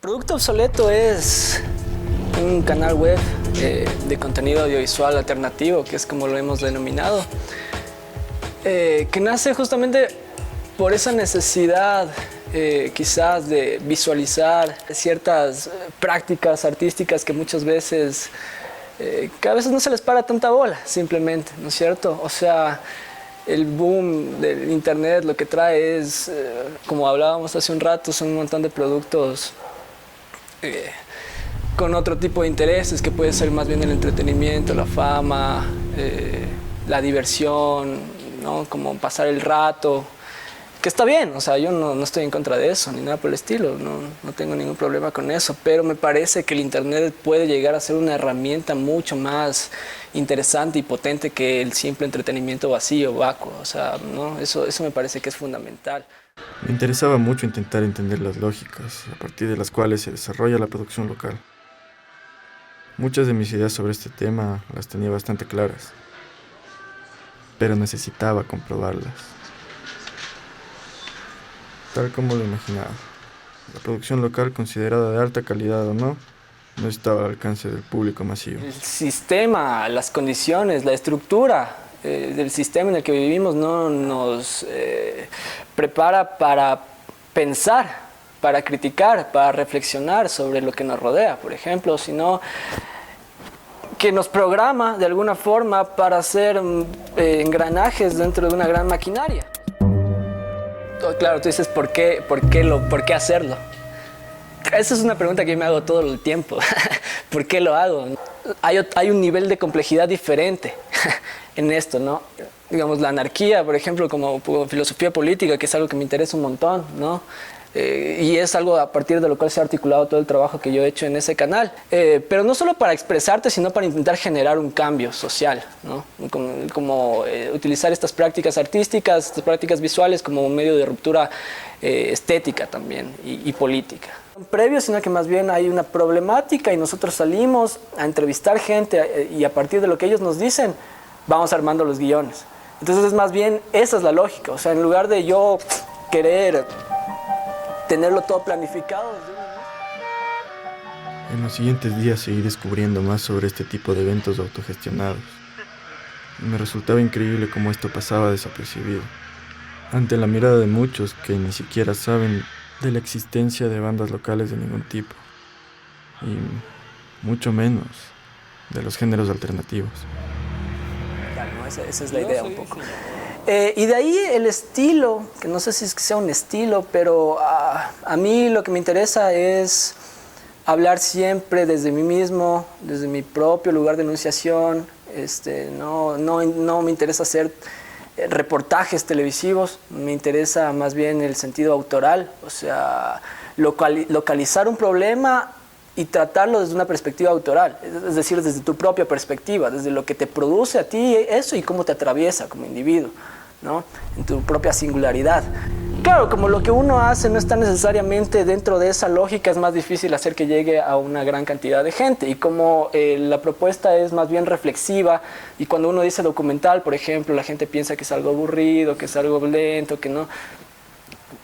Producto Obsoleto es un canal web de contenido audiovisual alternativo, que es como lo hemos denominado, que nace justamente por esa necesidad quizás de visualizar ciertas prácticas artísticas que muchas veces, que a veces no se les para tanta bola, simplemente, ¿no es cierto? O sea, el boom del internet lo que trae es, como hablábamos hace un rato, son un montón de productos con otro tipo de intereses, que puede ser más bien el entretenimiento, la fama, la diversión, ¿no? Como pasar el rato, que está bien, o sea, yo no estoy en contra de eso, ni nada por el estilo, no tengo ningún problema con eso, pero me parece que el internet puede llegar a ser una herramienta mucho más interesante y potente que el simple entretenimiento vacío, vacuo, o sea, ¿no? Eso me parece que es fundamental. Me interesaba mucho intentar entender las lógicas a partir de las cuales se desarrolla la producción local. Muchas de mis ideas sobre este tema las tenía bastante claras, pero necesitaba comprobarlas. Tal como lo imaginaba, la producción local, considerada de alta calidad o no estaba al alcance del público masivo. El sistema, las condiciones, la estructura del sistema en el que vivimos no nos prepara para pensar, para criticar, para reflexionar sobre lo que nos rodea, por ejemplo, sino que nos programa de alguna forma para hacer engranajes dentro de una gran maquinaria. Claro, tú dices, ¿por qué hacerlo? Esa es una pregunta que yo me hago todo el tiempo. ¿Por qué lo hago? Hay un nivel de complejidad diferente en esto, ¿no? Digamos, la anarquía, por ejemplo, como filosofía política, que es algo que me interesa un montón, ¿no? Y es algo a partir de lo cual se ha articulado todo el trabajo que yo he hecho en ese canal. Pero no solo para expresarte, sino para intentar generar un cambio social, ¿no? Como utilizar estas prácticas artísticas, estas prácticas visuales como un medio de ruptura estética también y política. Previo, sino que más bien hay una problemática y nosotros salimos a entrevistar gente y a partir de lo que ellos nos dicen, vamos armando los guiones. Entonces es más bien, esa es la lógica. O sea, en lugar de yo querer tenerlo todo planificado. En los siguientes días seguí descubriendo más sobre este tipo de eventos autogestionados. Y me resultaba increíble cómo esto pasaba desapercibido, ante la mirada de muchos que ni siquiera saben de la existencia de bandas locales de ningún tipo, y mucho menos de los géneros alternativos. Claro, ¿no? Esa es la idea un poco. Y de ahí el estilo, que no sé si es que sea un estilo, pero a mí lo que me interesa es hablar siempre desde mí mismo, desde mi propio lugar de enunciación. No me interesa hacer reportajes televisivos, me interesa más bien el sentido autoral, o sea, localizar un problema y tratarlo desde una perspectiva autoral, es decir, desde tu propia perspectiva, desde lo que te produce a ti eso y cómo te atraviesa como individuo, ¿no? En tu propia singularidad. Claro, como lo que uno hace no está necesariamente dentro de esa lógica, es más difícil hacer que llegue a una gran cantidad de gente. Y como la propuesta es más bien reflexiva, y cuando uno dice documental, por ejemplo, la gente piensa que es algo aburrido, que es algo lento, que no.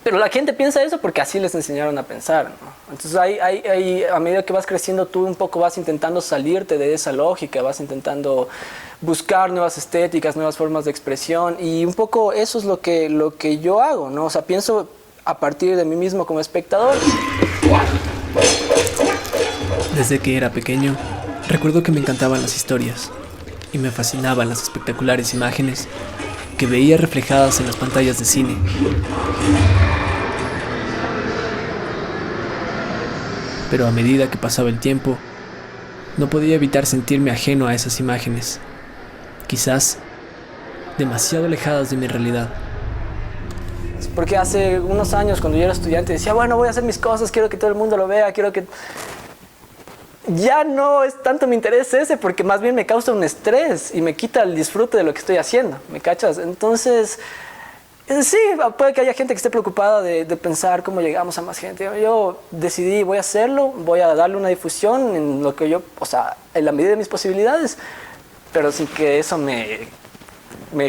Pero la gente piensa eso porque así les enseñaron a pensar, ¿no? Entonces a medida que vas creciendo tú un poco vas intentando salirte de esa lógica, vas intentando buscar nuevas estéticas, nuevas formas de expresión, y un poco eso es lo que yo hago, ¿no? O sea, pienso a partir de mí mismo como espectador. Desde que era pequeño, recuerdo que me encantaban las historias y me fascinaban las espectaculares imágenes que veía reflejadas en las pantallas de cine. Pero a medida que pasaba el tiempo, no podía evitar sentirme ajeno a esas imágenes, quizás demasiado alejadas de mi realidad. Porque hace unos años, cuando yo era estudiante, decía, bueno, voy a hacer mis cosas, quiero que todo el mundo lo vea, quiero que... Ya no es tanto mi interés ese, porque más bien me causa un estrés y me quita el disfrute de lo que estoy haciendo, ¿me cachas? Entonces, sí, puede que haya gente que esté preocupada de pensar cómo llegamos a más gente. Yo decidí, voy a hacerlo, voy a darle una difusión en lo que yo, o sea, en la medida de mis posibilidades, pero sin que eso me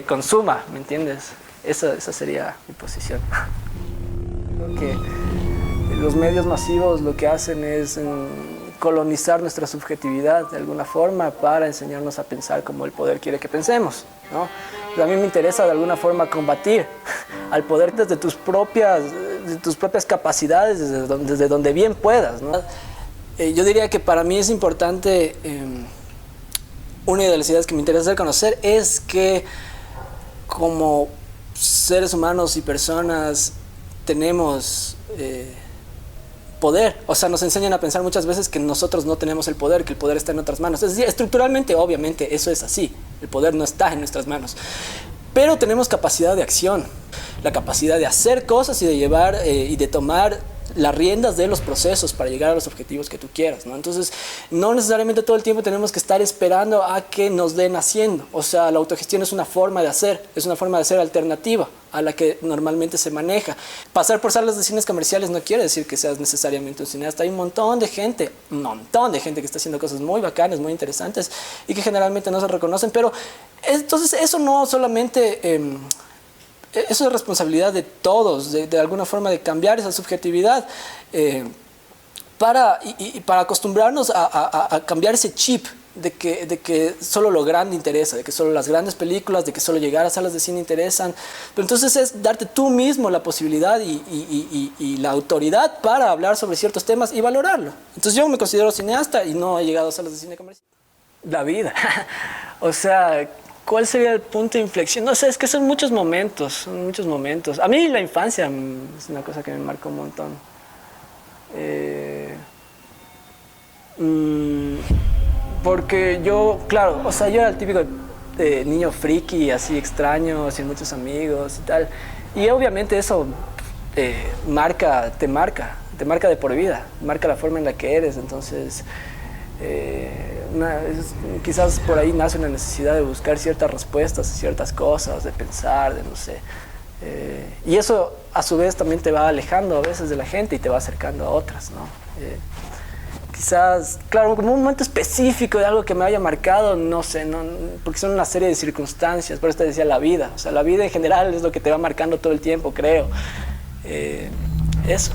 consuma, ¿me entiendes? Esa sería mi posición. Creo que los medios masivos lo que hacen es colonizar nuestra subjetividad de alguna forma para enseñarnos a pensar como el poder quiere que pensemos, ¿no? Pero a mí me interesa de alguna forma combatir al poder desde tus propias capacidades, desde donde bien puedas, ¿no? Yo diría que para mí es importante, una de las ideas que me interesa hacer conocer es que como seres humanos y personas tenemos poder. O sea, nos enseñan a pensar muchas veces que nosotros no tenemos el poder, que el poder está en otras manos. Es decir, estructuralmente, obviamente, eso es así. El poder no está en nuestras manos. Pero tenemos capacidad de acción, la capacidad de hacer cosas y de llevar y de tomar las riendas de los procesos para llegar a los objetivos que tú quieras, ¿no? Entonces, no necesariamente todo el tiempo tenemos que estar esperando a que nos den haciendo. O sea, la autogestión es una forma de hacer, es una forma de hacer alternativa a la que normalmente se maneja. Pasar por salas de cines comerciales no quiere decir que seas necesariamente un cineasta. Hay un montón de gente que está haciendo cosas muy bacanas, muy interesantes y que generalmente no se reconocen, pero entonces eso no solamente... eso es responsabilidad de todos, de alguna forma de cambiar esa subjetividad para acostumbrarnos a cambiar ese chip de que solo lo grande interesa, de que solo las grandes películas, de que solo llegar a salas de cine interesan. Pero entonces es darte tú mismo la posibilidad y la autoridad para hablar sobre ciertos temas y valorarlo. Entonces yo me considero cineasta y no he llegado a salas de cine comercial. La vida. O sea... ¿Cuál sería el punto de inflexión? No sé, es que son muchos momentos, A mí la infancia es una cosa que me marcó un montón. Porque yo, claro, o sea, yo era el típico niño friki, así extraño, sin muchos amigos y tal. Y obviamente eso te marca de por vida, marca la forma en la que eres, entonces... quizás por ahí nace una necesidad de buscar ciertas respuestas a ciertas cosas, de pensar, de no sé. Y eso a su vez también te va alejando a veces de la gente y te va acercando a otras, ¿no? Quizás, claro, como un momento específico de algo que me haya marcado, no sé, porque son una serie de circunstancias, por eso te decía la vida. O sea, la vida en general es lo que te va marcando todo el tiempo, creo. Eso.